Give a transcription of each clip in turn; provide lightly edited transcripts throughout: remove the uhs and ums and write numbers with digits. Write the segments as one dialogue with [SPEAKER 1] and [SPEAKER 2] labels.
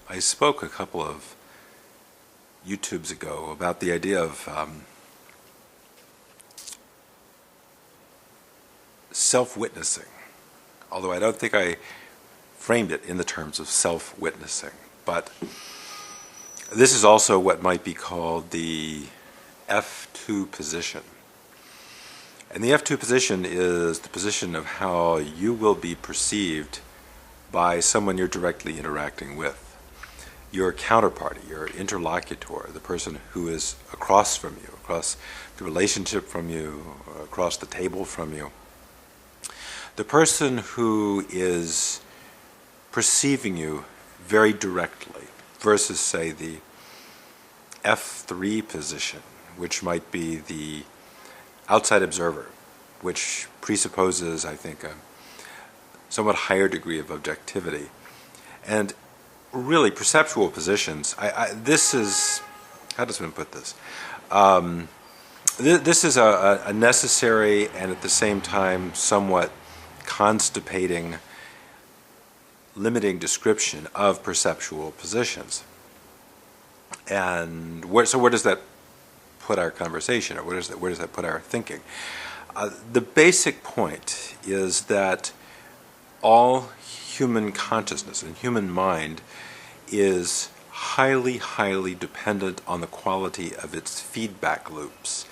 [SPEAKER 1] I spoke a couple of YouTubes ago about the idea of self-witnessing, although I don't think I framed it in the terms of self-witnessing. But this is also what might be called the F2 position. And the F2 position is the position of how you will be perceived by someone you're directly interacting with. Your counterparty, your interlocutor, the person who is across from you, across the relationship from you, across the table from you. The person who is perceiving you very directly versus, say, the F3 position, which might be the outside observer, which presupposes, I think, a somewhat higher degree of objectivity. And really, perceptual positions, this is, how does one put this? This is a necessary and at the same time somewhat constipating, limiting description of perceptual positions. And where does that put our conversation, or where does that put our thinking? The basic point is that all human consciousness and human mind is highly, highly dependent on the quality of its feedback loops.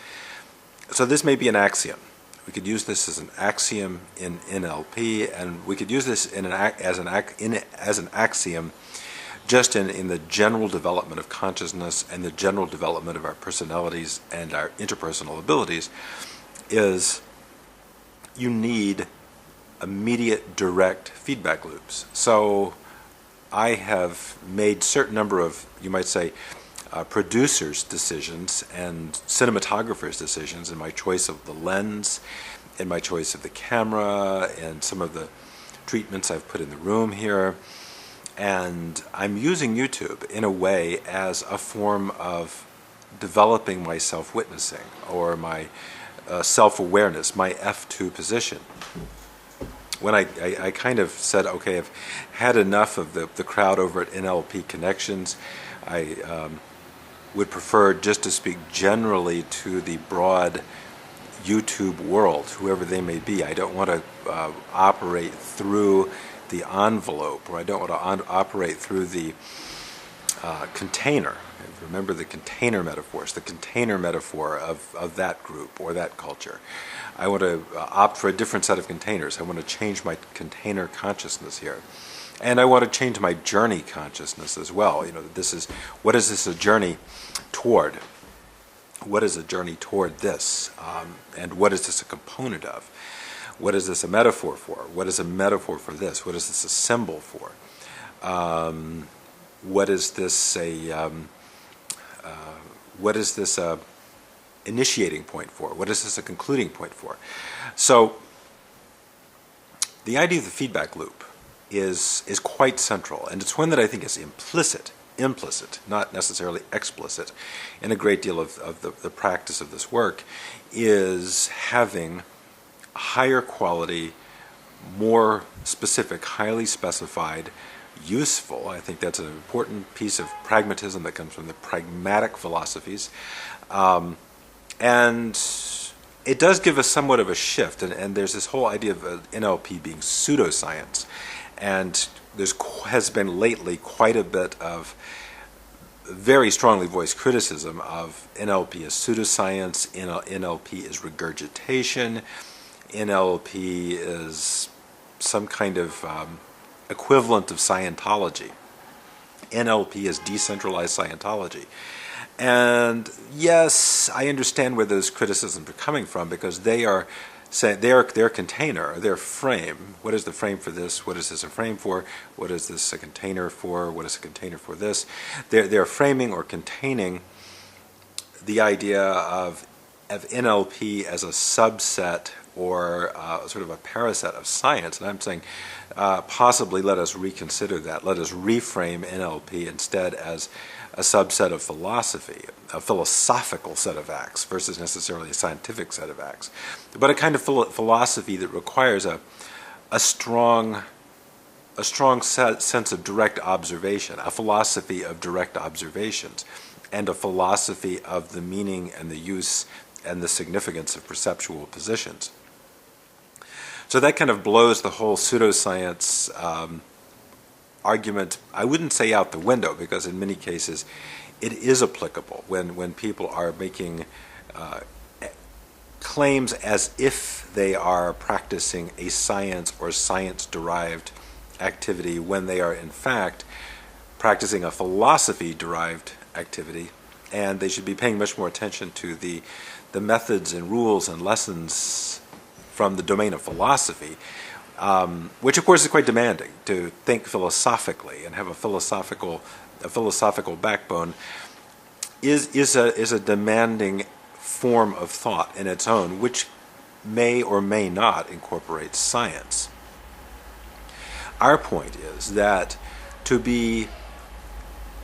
[SPEAKER 1] So this may be an axiom. We could use this as an axiom in NLP, and we could use this as an axiom just in the general development of consciousness and the general development of our personalities and our interpersonal abilities, is you need immediate direct feedback loops. So I have made certain number of, you might say, producers' decisions and cinematographers' decisions in my choice of the lens, in my choice of the camera, and some of the treatments I've put in the room here. And I'm using YouTube in a way as a form of developing my self-witnessing or my self-awareness, my F2 position. When I kind of said, okay, I've had enough of the crowd over at NLP Connections, I would prefer just to speak generally to the broad YouTube world, whoever they may be. I don't want to operate through the envelope, or I don't want to operate through the container. Remember the container metaphors, the container metaphor of that group or that culture. I want to opt for a different set of containers. I want to change my container consciousness here. And I want to change my journey consciousness as well. You know, what is this a journey toward? What is a journey toward this? And what is this a component of? What is this a metaphor for? What is a metaphor for this? What is this a symbol for? What is this a initiating point for? What is this a concluding point for? So the idea of the feedback loop is quite central, and it's one that I think is implicit, not necessarily explicit, in a great deal of the practice of this work, is having higher quality, more specific, highly specified, useful. I think that's an important piece of pragmatism that comes from the pragmatic philosophies. And it does give us somewhat of a shift, and there's this whole idea of NLP being pseudoscience. And has been lately quite a bit of very strongly voiced criticism of NLP as pseudoscience, NLP is regurgitation, NLP is some kind of equivalent of Scientology. NLP is decentralized Scientology. And yes, I understand where those criticisms are coming from, because they are saying their container, their frame. What is the frame for this? What is this a frame for? What is this a container for? What is a container for this? They're framing or containing the idea of NLP as a subset or sort of a paraset of science. And I'm saying possibly let us reconsider that. Let us reframe NLP instead as a subset of philosophy, a philosophical set of acts versus necessarily a scientific set of acts, but a kind of philosophy that requires a strong a strong sense of direct observation, a philosophy of direct observations, and a philosophy of the meaning and the use and the significance of perceptual positions. So that kind of blows the whole pseudoscience argument, I wouldn't say out the window, because in many cases it is applicable when people are making claims as if they are practicing a science or science-derived activity when they are in fact practicing a philosophy-derived activity, and they should be paying much more attention to the methods and rules and lessons from the domain of philosophy, which of course is quite demanding. To think philosophically and have a philosophical backbone is a demanding form of thought in its own, which may or may not incorporate science. Our point is that to be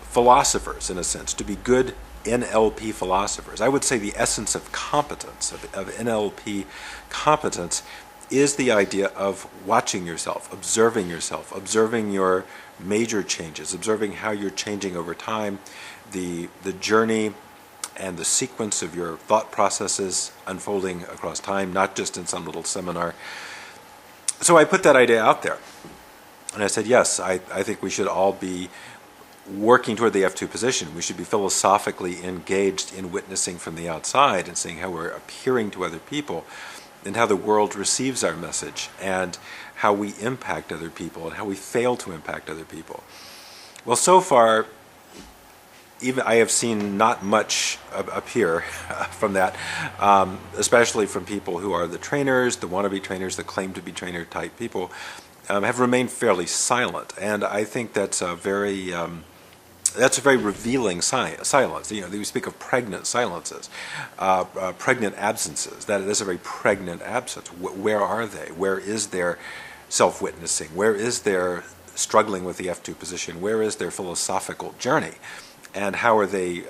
[SPEAKER 1] philosophers, in a sense, to be good NLP philosophers, I would say the essence of competence, of NLP competence, is the idea of watching yourself, observing your major changes, observing how you're changing over time, the journey and the sequence of your thought processes unfolding across time, not just in some little seminar. So I put that idea out there. And I said, yes, I think we should all be working toward the F2 position. We should be philosophically engaged in witnessing from the outside and seeing how we're appearing to other people and how the world receives our message and how we impact other people and how we fail to impact other people. Well, so far, even I have seen not much appear from that, especially from people who are the trainers, the wannabe trainers, the claim to be trainer type people, have remained fairly silent, and I think that's a very revealing silence. You know, we speak of pregnant silences, pregnant absences. That is a very pregnant absence. Where are they? Where is their self-witnessing? Where is their struggling with the F2 position? Where is their philosophical journey? And how are they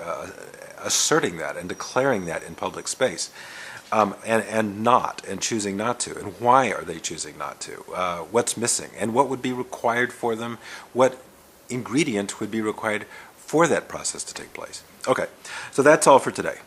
[SPEAKER 1] asserting that and declaring that in public space? And choosing not to, and why are they choosing not to? What's missing, and what would be required for them? What ingredient would be required for that process to take place? Okay, so that's all for today.